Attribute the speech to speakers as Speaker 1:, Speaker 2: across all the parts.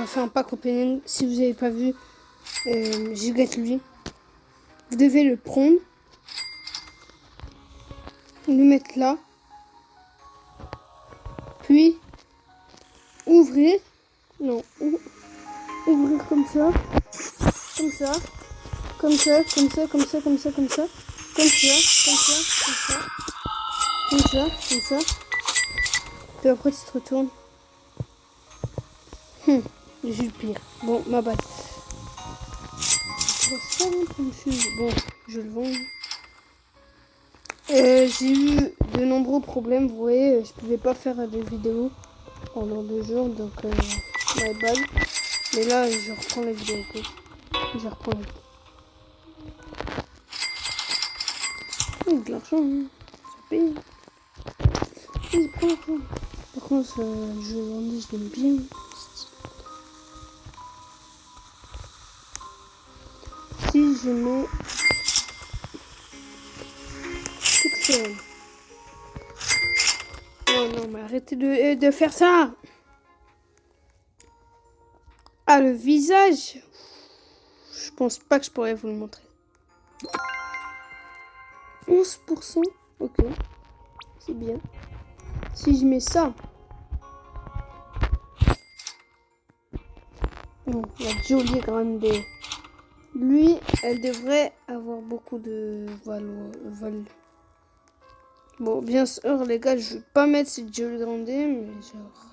Speaker 1: a fait un pack opening. Si vous n'avez pas vu, Giga lui. Vous devez le prendre. Le mettre là. Puis, ouvrir. Non, ouvrir comme ça. Comme ça. Comme ça, comme ça, comme ça, comme ça, comme ça. Comme ça, comme ça, comme ça. Comme ça, comme ça. Puis après, tu te retournes. J'ai le pire. Bon, ma balle. Bon, je le vends. J'ai eu de nombreux problèmes, vous voyez, je pouvais pas faire des vidéos pendant 2 jours, donc my bad. Mais là, je reprends la vidéo, ok. Je reprends la vidéo. De l'argent, hein. Ça paye. Oui, prends l'argent. Par contre, le jeu vendé, je l'aime bien. Si je mets... Excellent. Oh non, mais arrêtez de faire ça. Ah, le visage. Je pense pas que je pourrais vous le montrer. 11%. Ok. C'est bien. Si je mets ça. Bon, la Jolie Grande. Lui, elle devrait avoir beaucoup de vol. Bon, bien sûr, les gars, je vais pas mettre cette Jolie Grande, mais genre...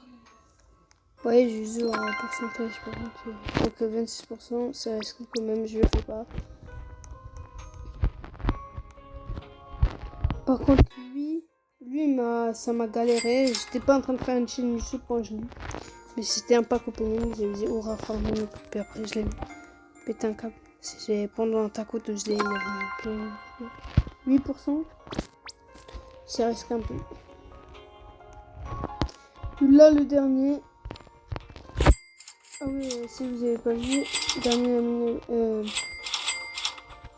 Speaker 1: Ouais, j'ai usé un pourcentage, par contre. Donc 26%, ça risque quand même, je le fais pas. Par contre, lui ça m'a galéré. J'étais pas en train de faire une chaîne YouTube quand je l'ai. Mais c'était un pack opening, j'ai dit aura farming, puis après je l'ai pété un câble. Pendant un taco de je l'ai 8%. Ça risque un peu. Là, le dernier. Ah oui, si vous avez pas vu, dernier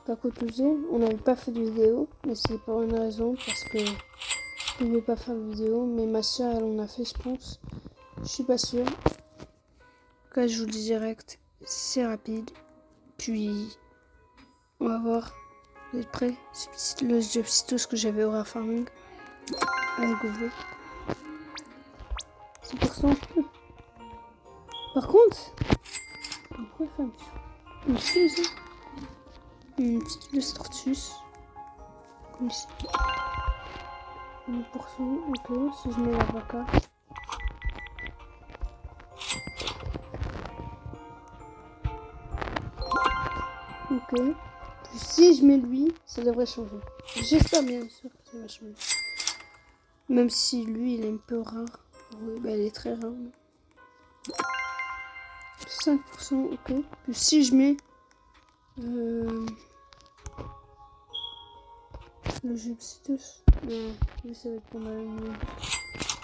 Speaker 1: taco Tuesday, on n'avait pas fait de vidéo, mais c'est pour une raison, parce que je pouvais pas faire de vidéo, mais ma soeur, elle en a fait, je pense. Je suis pas sûre. Là, je vous le dis direct, c'est rapide. Puis, on va voir. Vous êtes prêts? C'est le Jobsitos que j'avais au farming. Avec Google. 6%. Par contre, on pourrait faire une petite illustratus. Comme ici. 1%. Ok, si je mets l'avocat. Ok. Puis si je mets lui, ça devrait changer. J'espère bien sûr que ça va changer. Même si lui, il est un peu rare. Oui, bah il est très rare. Mais... 5%, ok. Puis si je mets... le Jobsitos. Non, lui ça va être pour mal.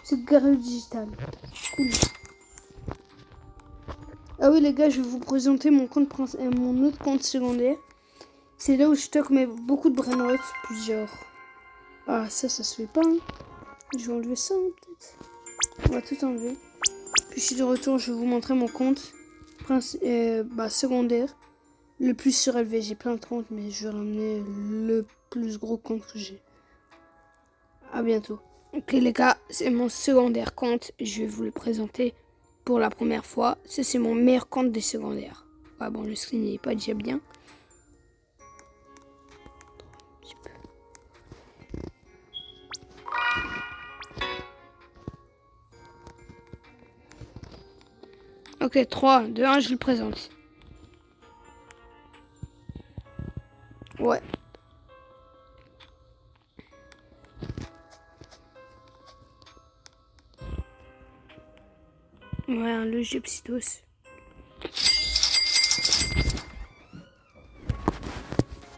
Speaker 1: C'est Garou Digital. Cool. Ah oui les gars, je vais vous présenter mon autre compte secondaire. C'est là où je stocke beaucoup de brainrots, plusieurs. Ah ça se fait pas. Hein. Je vais enlever ça hein, peut-être. On va tout enlever. Puis je suis de retour, je vais vous montrer mon compte secondaire. Le plus surélevé, j'ai plein de comptes, mais je vais ramener le plus gros compte que j'ai. À bientôt. Ok les gars, c'est mon secondaire compte. Je vais vous le présenter pour la première fois. Ça c'est mon meilleur compte des secondaires. Ouais bon, le screen n'est pas déjà bien. Ok, 3, 2, 1, je le présente. Ouais. Ouais, le Jobsitos.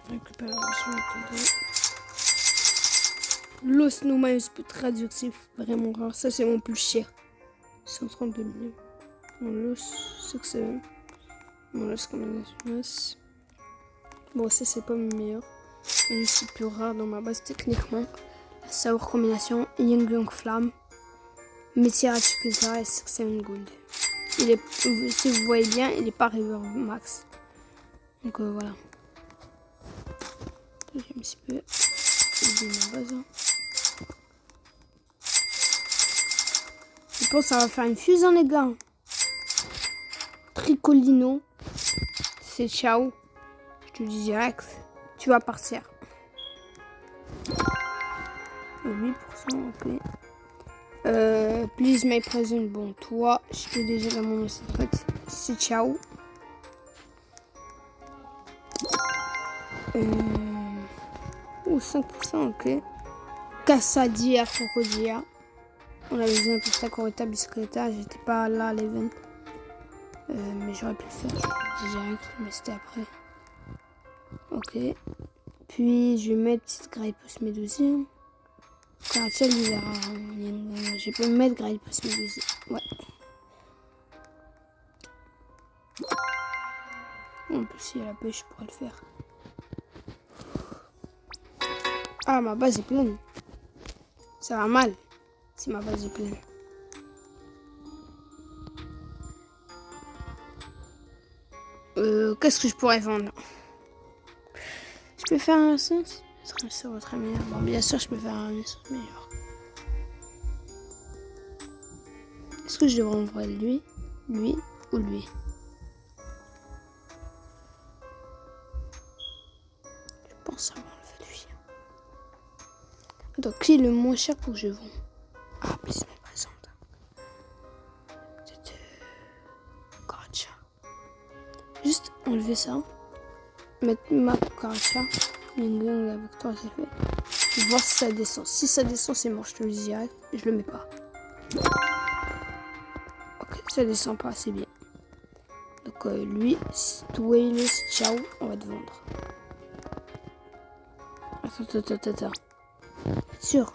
Speaker 1: Récupération attendez. L'os no manuscrit radioactif, vraiment rare. Ça, c'est mon plus cher. 132 millions. Mon l'os, c'est que c'est. Mon l'os combinaison. Bon, ça, c'est pas mon meilleur. Et c'est plus rare dans ma base techniquement. La Sour combination, Young Flamme, Métier Cultura et 6 Gold. si vous voyez bien, il n'est pas arrivé au max. Donc voilà. J'ai un petit peu aidé ma base. Je pense que ça va faire une fusion, les gars. Tricolino, c'est ciao. Je te dis direct, tu vas partir. 8%, ok. Please my present. Bon, toi, je t'ai déjà dans mon secret. C'est ciao. Oh, 5%, ok. Cassadia, Crocodilla. On avait besoin pour ça, Coretta, Biscreta. J'étais pas là à l'event. Mais j'aurais pu le faire. Je direct, mais c'était après. Ok. Puis, je vais mettre petite Graipus Medusi. Caracha, lui verra. Je peux mettre Graipus Medusi. Ouais. En plus, si elle a la pêche, je pourrais le faire. Ah, ma base est pleine. Ça va mal si ma base est pleine. Qu'est-ce que je pourrais vendre? Je peux faire un sens? Ça va très meilleur. Bon, bien sûr, je peux faire un sens meilleur. Est-ce que je devrais envoyer lui ou lui? Je pense avoir enlevé lui. Donc, qui est le moins cher pour que je vende? Ah, plus me présente. C'est Caracha. Juste enlever ça. Mettre ma Caracha. Avec toi, c'est fait. Je voir si ça descend. Si ça descend, c'est mort. Je te le dis direct. Je le mets pas. Ok, ça descend pas, c'est bien. Donc lui, Stwayless, ciao, on va te vendre. Attends. Sûr.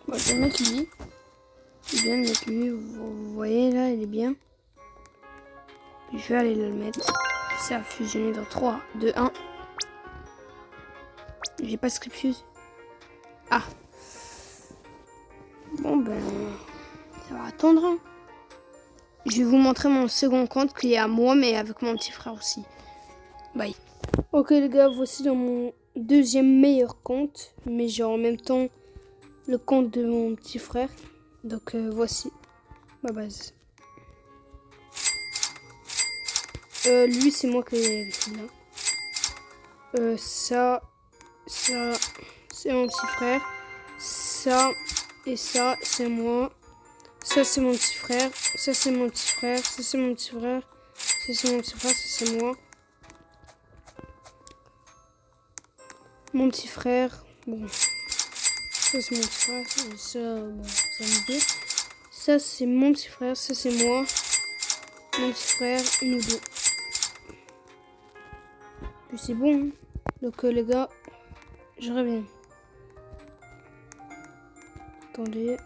Speaker 1: Bon, je vais mettre lui. Je viens de mettre lui, vous voyez là, il est bien. Puis je vais aller le mettre. Ça a fusionné dans 3, 2, 1. J'ai pas script fuse. Ah. Bon ben, ça va attendre. Hein. Je vais vous montrer mon second compte qui est à moi, mais avec mon petit frère aussi. Bye. Ok les gars, voici dans mon deuxième meilleur compte, mais j'ai en même temps le compte de mon petit frère. Donc voici ma base. Lui c'est moi qui l'ai écrit là. Ça c'est mon petit frère. Ça et ça c'est moi. Ça c'est mon petit frère. Ça c'est mon petit frère. Ça c'est mon petit frère. Ça c'est mon petit frère. Ça c'est moi. Mon petit frère. Bon. Ça c'est mon petit frère. Ça bon, ça me dit. Ça c'est mon petit frère. Ça c'est moi. Mon petit frère. Nous deux. Puis c'est bon. Hein. Donc les gars, je reviens. Attendez.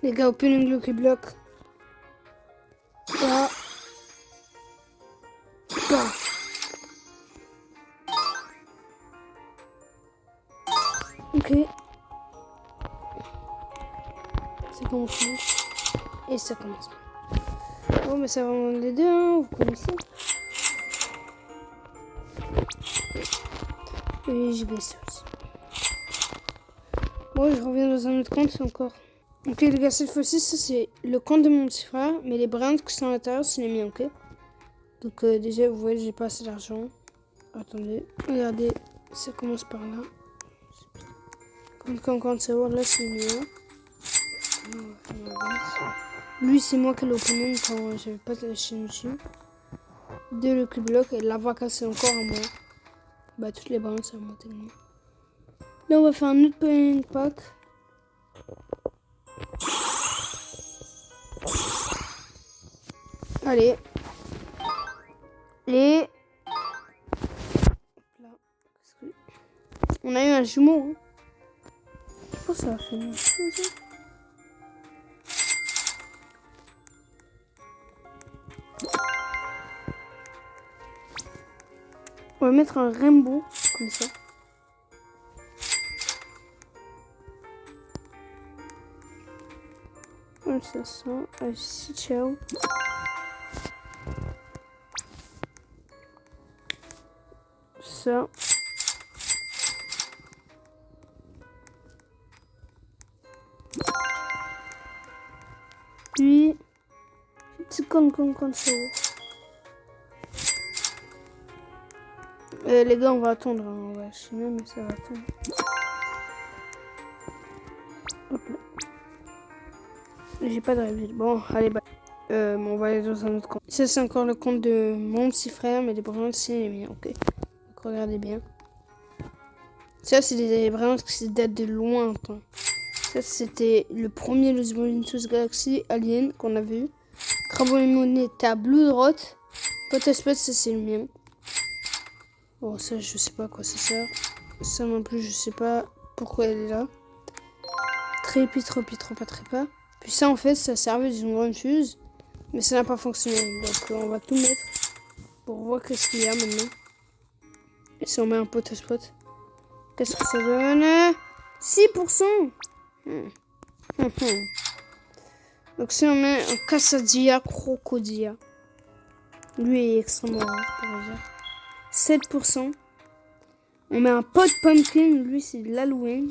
Speaker 1: Les gars, opening Lucky Block. Ça. Ça. Ok. Ça commence bien. Et ça commence bien. Bon, mais ça va vendre les deux, hein, vous connaissez. Et j'ai baissé aussi. Bon, je reviens dans un autre compte, c'est encore. Ok les gars, cette fois-ci, ça c'est le compte de mon petit frère, mais les brands qui sont à l'intérieur, c'est les miens, ok. Donc déjà, vous voyez, j'ai pas assez d'argent. Attendez, regardez, ça commence par là. Comme quand c'est là, c'est le mien. Lui, c'est moi qui l'ai opening quand j'avais pas de la chaîne dessus. De Lucky Block, et la vaca, c'est encore à moi. Bah, toutes les brands, c'est à moi tellement. Là, on va faire un autre planning pack. Allez. Et... Là. On a eu un jumeau. Hein. Je pense que ça va faire une chose. On va mettre un rainbow, comme ça. Ouais, ça sent. Allez, ciao. Ça. Puis, petit con ça. Les gars, on va attendre. Hein. On va chiner, mais ça va attendre. Hop là. J'ai pas de réveil. Bon, allez, bah. On va aller dans un autre compte. Ça, c'est encore le compte de mon petit frère, mais des brillants, c'est les miens. Ok. Donc, regardez bien. Ça, c'est des brillants qui datent de lointain. Ça, c'était le premier Los Bonitos Galaxy Alien qu'on a vu. Crabolimone était à Blue Rot. Potespot, ça, c'est le mien. Bon, ça, je sais pas à quoi ça sert. Ça non plus, je sais pas pourquoi elle est là. Trépi, pas trépas. Puis ça, en fait, ça servait d'une grande fuse. Mais ça n'a pas fonctionné. Donc, on va tout mettre pour voir qu'est-ce qu'il y a maintenant. Et si on met un Potespot, qu'est-ce que ça donne? 6%. Donc, si on met un Cassadia Crocodia, lui est extrêmement rare, pour dire. 7%. On met un pot pumpkin, lui c'est de l'Halloween.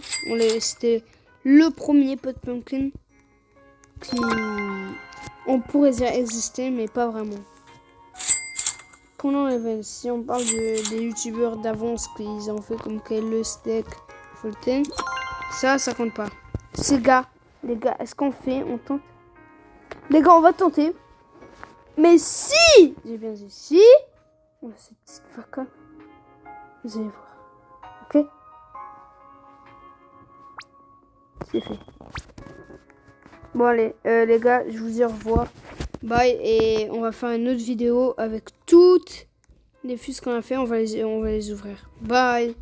Speaker 1: C'était le premier pot pumpkin qui, on pourrait dire exister, mais pas vraiment. Pendant l'event, si on parle des youtubeurs d'avance qu'ils ont fait comme Kyle Steak, Fulton, ça compte pas. Les gars, est-ce qu'on fait, on tente? Les gars, on va tenter. Mais si, j'ai bien dit si, on a cette petite vaca, vous allez voir. Ok? C'est fait. Bon allez, les gars, je vous dis au revoir. Bye, et on va faire une autre vidéo avec toutes les fuses qu'on a fait. On va les ouvrir. Bye.